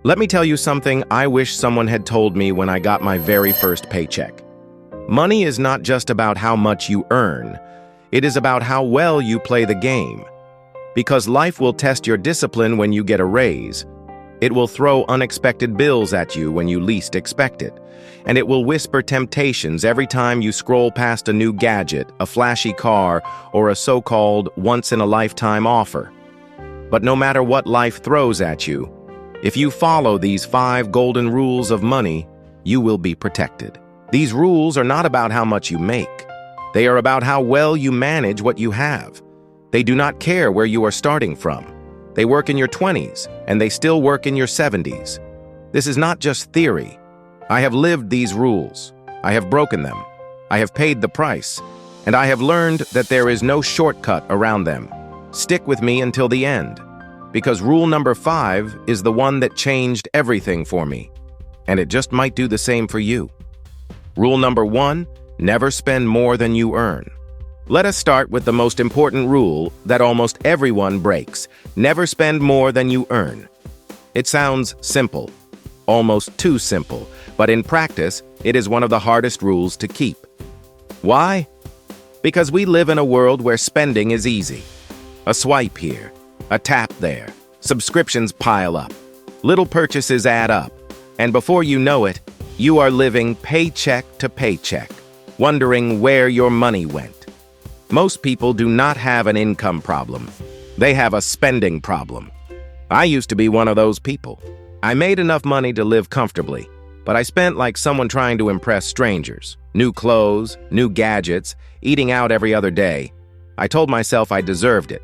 Let me tell you something I wish someone had told me when I got my very first paycheck. Money is not just about how much you earn. It is about how well you play the game. Because life will test your discipline when you get a raise. It will throw unexpected bills at you when you least expect it. And it will whisper temptations every time you scroll past a new gadget, a flashy car, or a so-called once-in-a-lifetime offer. But no matter what life throws at you, if you follow these 5 golden rules of money, you will be protected. These rules are not about how much you make. They are about how well you manage what you have. They do not care where you are starting from. They work in your 20s, and they still work in your 70s. This is not just theory. I have lived these rules. I have broken them. I have paid the price. And I have learned that there is no shortcut around them. Stick with me until the end. Because rule number 5 is the one that changed everything for me. And it just might do the same for you. Rule number 1, never spend more than you earn. Let us start with the most important rule that almost everyone breaks. Never spend more than you earn. It sounds simple, almost too simple, but in practice, it is one of the hardest rules to keep. Why? Because we live in a world where spending is easy. A swipe here, a tap there, subscriptions pile up, little purchases add up, and before you know it, you are living paycheck to paycheck, wondering where your money went. Most people do not have an income problem. They have a spending problem. I used to be one of those people. I made enough money to live comfortably, but I spent like someone trying to impress strangers. New clothes, new gadgets, eating out every other day. I told myself I deserved it.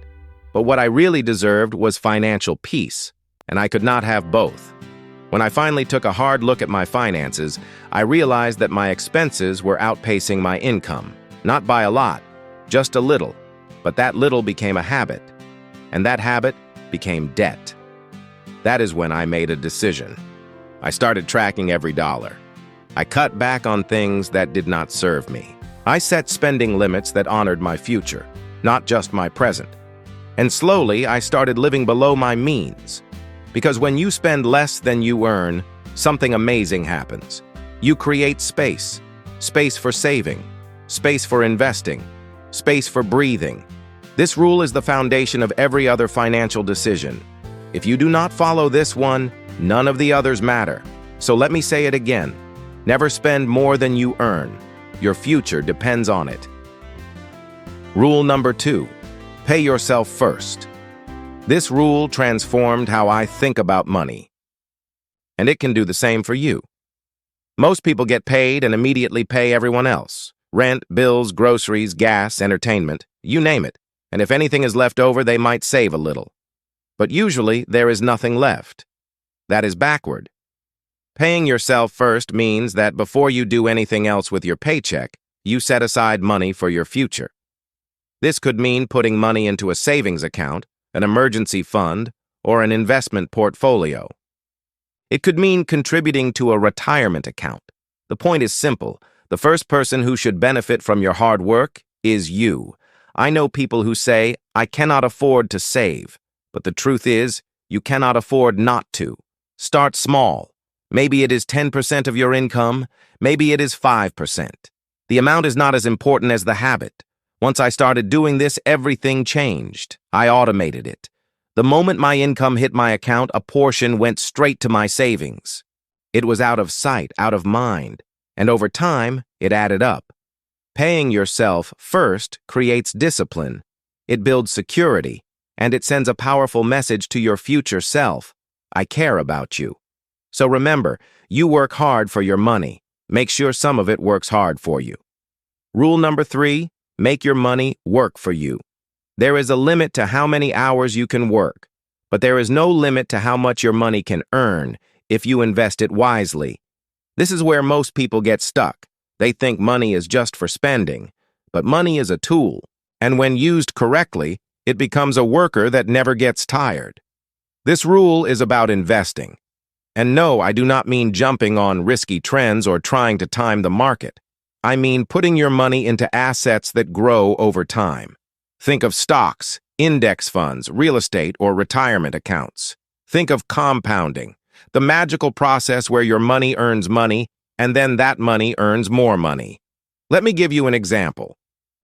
But what I really deserved was financial peace, and I could not have both. When I finally took a hard look at my finances, I realized that my expenses were outpacing my income. Not by a lot, just a little. But that little became a habit, and that habit became debt. That is when I made a decision. I started tracking every dollar. I cut back on things that did not serve me. I set spending limits that honored my future, not just my present. And slowly, I started living below my means. Because when you spend less than you earn, something amazing happens. You create space. Space for saving. Space for investing. Space for breathing. This rule is the foundation of every other financial decision. If you do not follow this one, none of the others matter. So let me say it again. Never spend more than you earn. Your future depends on it. Rule number 2. Pay yourself first. This rule transformed how I think about money. And it can do the same for you. Most people get paid and immediately pay everyone else. Rent, bills, groceries, gas, entertainment, you name it. And if anything is left over, they might save a little. But usually, there is nothing left. That is backward. Paying yourself first means that before you do anything else with your paycheck, you set aside money for your future. This could mean putting money into a savings account, an emergency fund, or an investment portfolio. It could mean contributing to a retirement account. The point is simple. The first person who should benefit from your hard work is you. I know people who say, I cannot afford to save. But the truth is, you cannot afford not to. Start small. Maybe it is 10% of your income. Maybe it is 5%. The amount is not as important as the habit. Once I started doing this, everything changed. I automated it. The moment my income hit my account, a portion went straight to my savings. It was out of sight, out of mind, and over time, it added up. Paying yourself first creates discipline. It builds security, and it sends a powerful message to your future self. I care about you. So remember, you work hard for your money. Make sure some of it works hard for you. Rule number 3. Make your money work for you. There is a limit to how many hours you can work, but there is no limit to how much your money can earn if you invest it wisely. This is where most people get stuck. They think money is just for spending, but money is a tool, and when used correctly, it becomes a worker that never gets tired. This rule is about investing. And no, I do not mean jumping on risky trends or trying to time the market. I mean putting your money into assets that grow over time. Think of stocks, index funds, real estate, or retirement accounts. Think of compounding. the magical process where your money earns money, and then that money earns more money. Let me give you an example.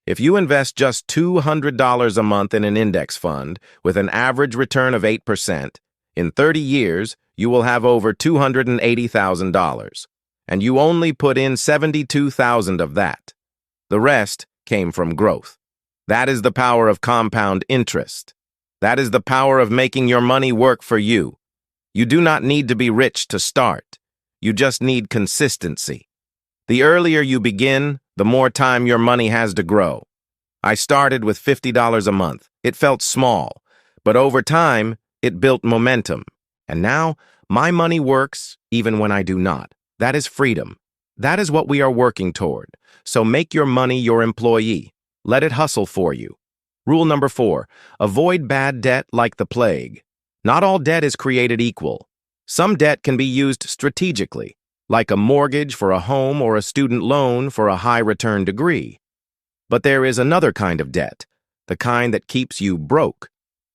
If you invest just $200 a month in an index fund with an average return of 8%, in 30 years, you will have over $280,000, and you only put in $72,000 of that. The rest came from growth. That is the power of compound interest. That is the power of making your money work for you. You do not need to be rich to start. You just need consistency. The earlier you begin, the more time your money has to grow. I started with $50 a month. It felt small, but over time, it built momentum. And now, my money works even when I do not. That is freedom. That is what we are working toward. So make your money your employee. Let it hustle for you. Rule number 4, avoid bad debt like the plague. Not all debt is created equal. Some debt can be used strategically, like a mortgage for a home or a student loan for a high-return degree. But there is another kind of debt, the kind that keeps you broke.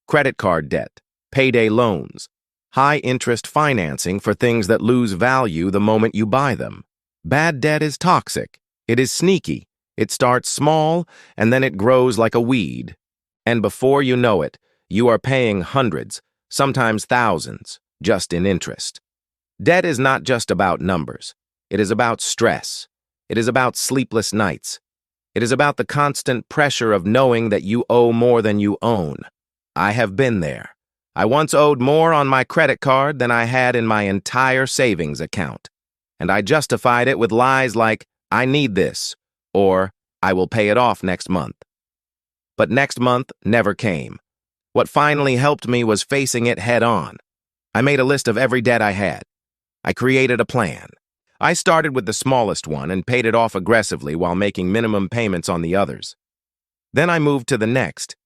Credit card debt, payday loans, high-interest financing for things that lose value the moment you buy them. Bad debt is toxic. It is sneaky. It starts small, and then it grows like a weed. And before you know it, you are paying hundreds, sometimes thousands, just in interest. Debt is not just about numbers. It is about stress. It is about sleepless nights. It is about the constant pressure of knowing that you owe more than you own. I have been there. I once owed more on my credit card than I had in my entire savings account. And I justified it with lies like, I need this, or I will pay it off next month. But next month never came. What finally helped me was facing it head on. I made a list of every debt I had. I created a plan. I started with the smallest one and paid it off aggressively while making minimum payments on the others. Then I moved to the next.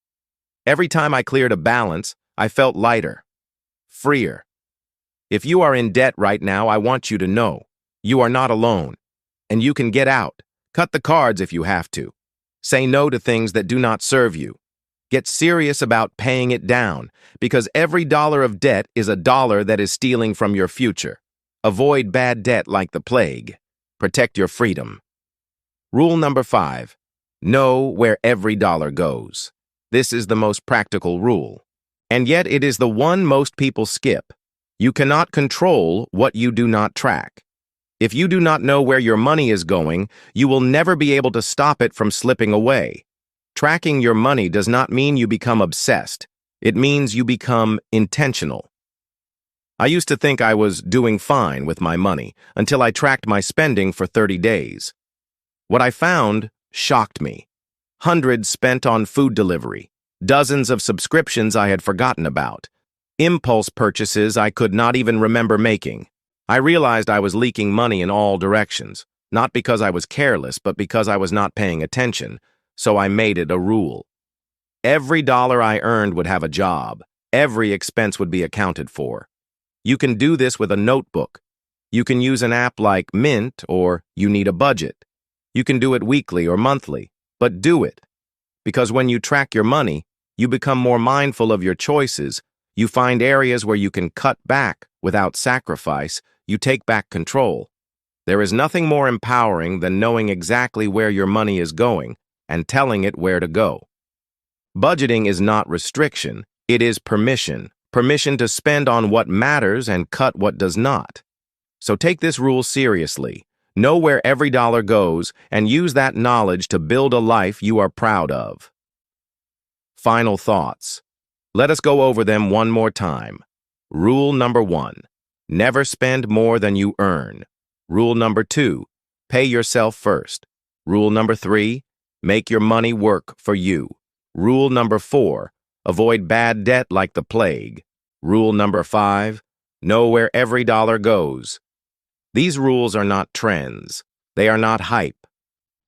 Every time I cleared a balance, I felt lighter, freer. If you are in debt right now, I want you to know you are not alone, and you can get out. Cut the cards if you have to. Say no to things that do not serve you. Get serious about paying it down, because every dollar of debt is a dollar that is stealing from your future. Avoid bad debt like the plague. Protect your freedom. Rule number 5. Know where every dollar goes. This is the most practical rule. And yet it is the one most people skip. You cannot control what you do not track. If you do not know where your money is going, you will never be able to stop it from slipping away. Tracking your money does not mean you become obsessed. It means you become intentional. I used to think I was doing fine with my money until I tracked my spending for 30 days. What I found shocked me. Hundreds spent on food delivery, dozens of subscriptions I had forgotten about, impulse purchases I could not even remember making. I realized I was leaking money in all directions, not because I was careless, but because I was not paying attention, so I made it a rule. Every dollar I earned would have a job. Every expense would be accounted for. You can do this with a notebook. You can use an app like Mint, or you need a budget. You can do it weekly or monthly, but do it. Because when you track your money, you become more mindful of your choices. You find areas where you can cut back without sacrifice. You take back control. There is nothing more empowering than knowing exactly where your money is going and telling it where to go. Budgeting is not restriction, it is permission. Permission to spend on what matters and cut what does not. So take this rule seriously. Know where every dollar goes and use that knowledge to build a life you are proud of. Final thoughts. Let us go over them one more time. Rule number 1. Never spend more than you earn. Rule number 2. Pay yourself first. Rule number 3. Make your money work for you. Rule number 4. Avoid bad debt like the plague. Rule number 5. Know where every dollar goes. These rules are not trends. They are not hype.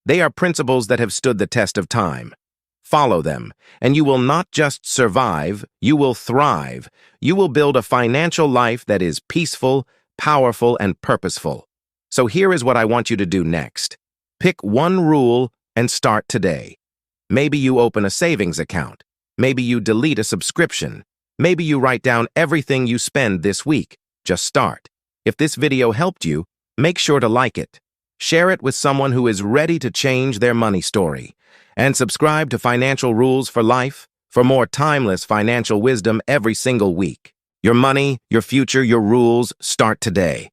They are principles that have stood the test of time. Follow them, and you will not just survive, you will thrive. You will build a financial life that is peaceful, powerful, and purposeful. So here is what I want you to do next. Pick one rule and start today. Maybe you open a savings account. Maybe you delete a subscription. Maybe you write down everything you spend this week. Just start. If this video helped you, make sure to like it. Share it with someone who is ready to change their money story. And subscribe to Financial Rules for Life for more timeless financial wisdom every single week. Your money, your future, your rules start today.